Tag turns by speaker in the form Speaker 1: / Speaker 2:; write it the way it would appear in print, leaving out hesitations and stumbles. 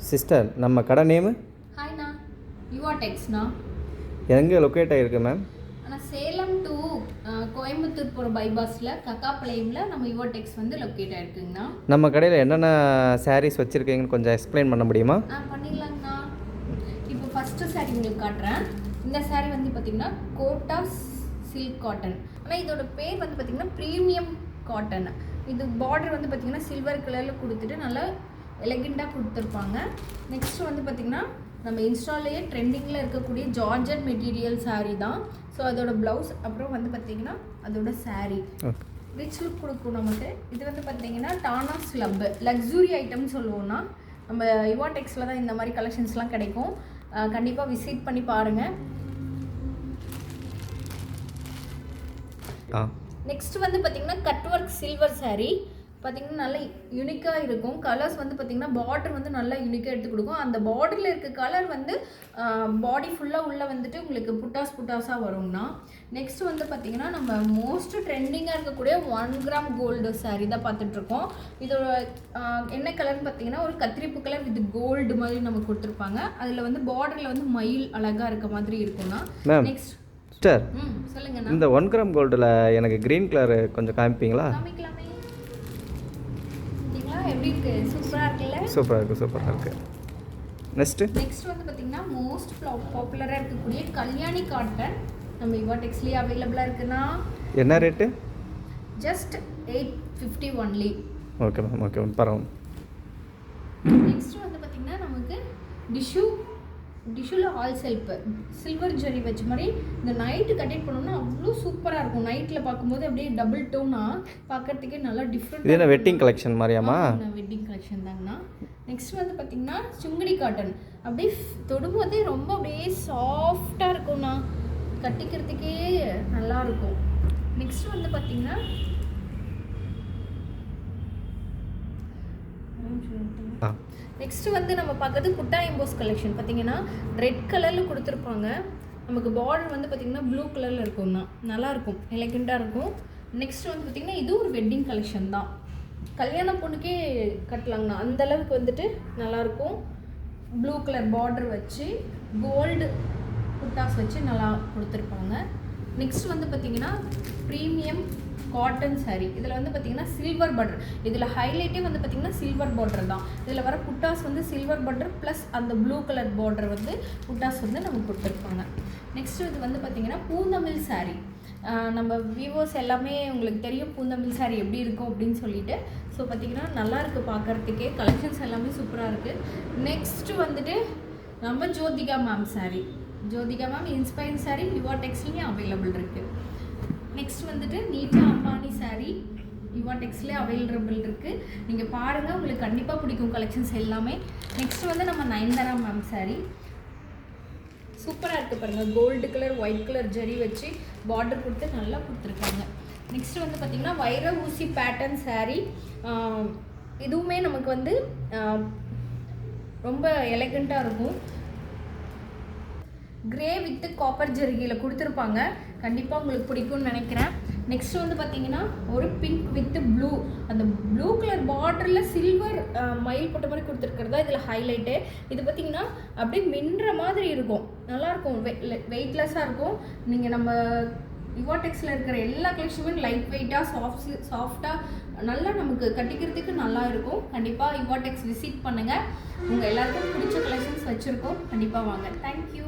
Speaker 1: Sister நம்ம கடை name
Speaker 2: ஹாய்ண்ணா யுவாடெக்ஸ்ண்ணா.
Speaker 1: எங்கே லொக்கேட் ஆகிருக்கு மேம்?
Speaker 2: ஆனால் சேலம் டு கோயம்புத்தூர் போகிற பைபாஸில் கக்காப்பாளையமில் நம்ம யுவாடெக்ஸ் வந்து லொக்கேட் ஆகிருக்குங்கண்ணா.
Speaker 1: நம்ம கடையில் என்னென்ன சாரீஸ் வச்சுருக்கீங்கன்னு கொஞ்சம் எக்ஸ்பிளைன் பண்ண முடியுமா?
Speaker 2: பண்ணிடலாங்கண்ணா. இப்போ ஃபஸ்ட்டு சாரீ உங்களுக்கு காட்டுறேன். இந்த சாரீ வந்து பார்த்திங்கன்னா கோட்டா சில்க் காட்டன். ஆனால் இதோட பேர் வந்து பார்த்திங்கன்னா ப்ரீமியம் காட்டன். இது பார்டர் வந்து பார்த்திங்கன்னா சில்வர் கலரில் கொடுத்துட்டு நல்லா எலகெண்டாக கொடுத்துருப்பாங்க. நெக்ஸ்ட் வந்து பார்த்திங்கன்னா நம்ம இன்ஸ்டாலேயே ட்ரெண்டிங்கில் இருக்கக்கூடிய ஜார்ஜட் மெட்டீரியல் சாரீ தான். ஸோ அதோட ப்ளவுஸ் அப்புறம் வந்து பார்த்திங்கன்னா அதோட சாரீ ரிச் லுக் கொடுக்கும் நமக்கு. இது வந்து பார்த்திங்கன்னா டானா ஸ்லப் லக்ஸுரி ஐட்டம்னு சொல்லுவோம்னா நம்ம யுவாடெக்ஸில் தான் இந்த மாதிரி கலெக்ஷன்ஸ்லாம் கிடைக்கும். கண்டிப்பாக விசிட் பண்ணி பாருங்கள். நெக்ஸ்ட் வந்து பார்த்திங்கன்னா கட் ஒர்க் சில்வர் சாரீ பார்த்திங்கன்னா நல்லா யூனிக்காக இருக்கும். கலர்ஸ் வந்து பார்த்திங்கன்னா பார்டர் வந்து நல்லா யூனிக்காக எடுத்து கொடுக்கும். அந்த பார்டரில் இருக்க கலர் வந்து பாடி ஃபுல்லாக உள்ளே வந்துட்டு உங்களுக்கு புட்டாஸாக வரும்னா. நெக்ஸ்ட் வந்து பார்த்திங்கன்னா நம்ம மோஸ்ட் ட்ரெண்டிங்காக இருக்கக்கூடிய 1 கிராம் கோல்டு சாரீ தான் பார்த்துட்ருக்கோம். இதோட என்ன கலர்னு பார்த்திங்கன்னா ஒரு கத்திரிப்பு கலர் வித் கோல்டு மாதிரி நமக்கு கொடுத்துருப்பாங்க. அதில் வந்து பார்டரில் வந்து மயில் அழகாக இருக்க மாதிரி இருக்கும்னா. நெக்ஸ்ட்
Speaker 1: சார்
Speaker 2: சொல்லுங்கண்ணா.
Speaker 1: இந்த 1 கிராம் கோல்டில் எனக்கு க்ரீன் கலர் கொஞ்சம் காமிப்பீங்களா?
Speaker 2: எப்படி இருக்கு? சூப்பராக இருக்குல்ல?
Speaker 1: சூப்பராக இருக்கு. நெக்ஸ்ட்
Speaker 2: வந்து பார்த்தீங்கன்னா மோஸ்ட் பாப்புலராக இருக்கக்கூடிய கல்யாணி காட்டன் நம்ம யுவாடெக்ஸ்லேயே அவைலபிளாக இருக்குன்னா.
Speaker 1: என்ன rate?
Speaker 2: Just 850 only.
Speaker 1: Okay ma'am பரவாயில்ல.
Speaker 2: நெக்ஸ்ட் வந்து பார்த்தீங்கன்னா நமக்கு டிஷ்யூவில் ஆல் செல்ஃப் சில்வர் ஜெரி வச்ச மாதிரி இந்த நைட்டு கட்டிட் பண்ணோம்னா அவ்வளோ சூப்பராக இருக்கும். நைட்டில் பார்க்கும்போது அப்படியே டபுள் டோனாக பார்க்கறதுக்கே நல்லா டிஃப்ரெண்ட்.
Speaker 1: இது என்ன வெட்டிங் கலெக்ஷன் மாதிரியாமா?
Speaker 2: வெட்டிங் கலெக்ஷன் தாங்கண்ணா. நெக்ஸ்ட் வந்து பார்த்திங்கன்னா சுங்கடி காட்டன் அப்படியே தொடும்போதே ரொம்ப அப்படியே சாஃப்டாக இருக்கும்ண்ணா. கட்டிக்கிறதுக்கே நல்லாயிருக்கும். நெக்ஸ்ட் வந்து பார்த்திங்கன்னா நெக்ஸ்ட் வந்து நம்ம பார்க்குறது குட்டா எம்போஸ் கலெக்ஷன். பார்த்தீங்கன்னா ரெட் கலரில் கொடுத்துருப்பாங்க. நமக்கு பார்டர் வந்து பார்த்திங்கன்னா ப்ளூ கலரில் இருக்கும்னா நல்லாயிருக்கும், எலகெண்டாக இருக்கும். நெக்ஸ்ட் வந்து பார்த்திங்கன்னா இது ஒரு வெட்டிங் கலெக்ஷன் தான். கல்யாண பொண்ணுக்கே கட்டலாங்கண்ணா. அந்தளவுக்கு வந்துட்டு நல்லாயிருக்கும். ப்ளூ கலர் பார்டர் வச்சு கோல்டு குட்டாஸ் வச்சு நல்லா கொடுத்துருப்பாங்க. நெக்ஸ்ட் வந்து பார்த்திங்கன்னா ப்ரீமியம் காட்டன் சாரீ. இதில் வந்து பார்த்திங்கன்னா சில்வர் பார்டர். இதில் ஹைலைட்டே வந்து பார்த்திங்கன்னா சில்வர் பார்டர் தான். இதில் வர புட்டாஸ் வந்து சில்வர் பார்டர் ப்ளஸ் அந்த ப்ளூ கலர் பார்டர் வந்து புட்டாஸ் வந்து நமக்கு கொடுத்துருப்பாங்க. நெக்ஸ்ட் இது வந்து பார்த்திங்கன்னா பூந்தமிழ் சாரீ. நம்ம வியூவர்ஸ் எல்லாமே உங்களுக்கு தெரியும் பூந்தமிழ் சாரீ எப்படி இருக்கும் அப்படின்னு சொல்லிட்டு. ஸோ பார்த்திங்கன்னா நல்லாயிருக்கு பார்க்குறதுக்கே. கலெக்ஷன்ஸ் எல்லாமே சூப்பராக இருக்குது. நெக்ஸ்ட்டு வந்துட்டு நம்ம Jyothika ma'am saree. Jyothika ma'am inspire saree யுவாடெக்ஸ்லேயும் அவைலபிள் இருக்குது. நெக்ஸ்ட் வந்துட்டு நீட்டா அம்பானி சாரீ யுவாடெக்ஸ்லேயே அவைலபிள் இருக்குது. நீங்கள் பாருங்கள், உங்களுக்கு கண்டிப்பாக பிடிக்கும் கலெக்ஷன்ஸ் எல்லாமே. நெக்ஸ்ட் வந்து நம்ம நயன்தாரா மேம் சாரீ சூப்பராக இருக்குது பாருங்கள். Gold colour white colour zari வச்சு பார்டர் கொடுத்து நல்லா கொடுத்துருக்காங்க. நெக்ஸ்ட் வந்து பார்த்திங்கன்னா வைர ஊசி பேட்டர்ன் சாரீ. இதுவுமே நமக்கு வந்து ரொம்ப எலகெண்ட்டாக இருக்கும். கிரே வித்து காப்பர் ஜெர்கியில் கொடுத்துருப்பாங்க. கண்டிப்பாக உங்களுக்கு பிடிக்கும்னு நினைக்கிறேன். நெக்ஸ்ட் வந்து பார்த்தீங்கன்னா ஒரு பிங்க் வித்து ப்ளூ. அந்த ப்ளூ கலர் பார்டரில் சில்வர் மயில் போட்ட மாதிரி கொடுத்துருக்கிறதா இதில் ஹைலைட்டு. இது பார்த்திங்கன்னா அப்படியே மின்ற மாதிரி இருக்கும். நல்லாயிருக்கும், வெயிட்லெஸ்ஸாக இருக்கும். நீங்கள் நம்ம யுவாடெக்ஸில் இருக்கிற எல்லா கலெக்ஷனுமே லைட் வெயிட்டாக சாஃப்டாக நல்லா நமக்கு கட்டிக்கிறதுக்கு நல்லா இருக்கும். கண்டிப்பாக யுவாடெக்ஸ் விசிட் பண்ணுங்கள். உங்கள் எல்லாருக்கும் பிடிச்ச கலெக்ஷன்ஸ் வச்சுருக்கோம். கண்டிப்பாக வாங்க. தேங்க்யூ.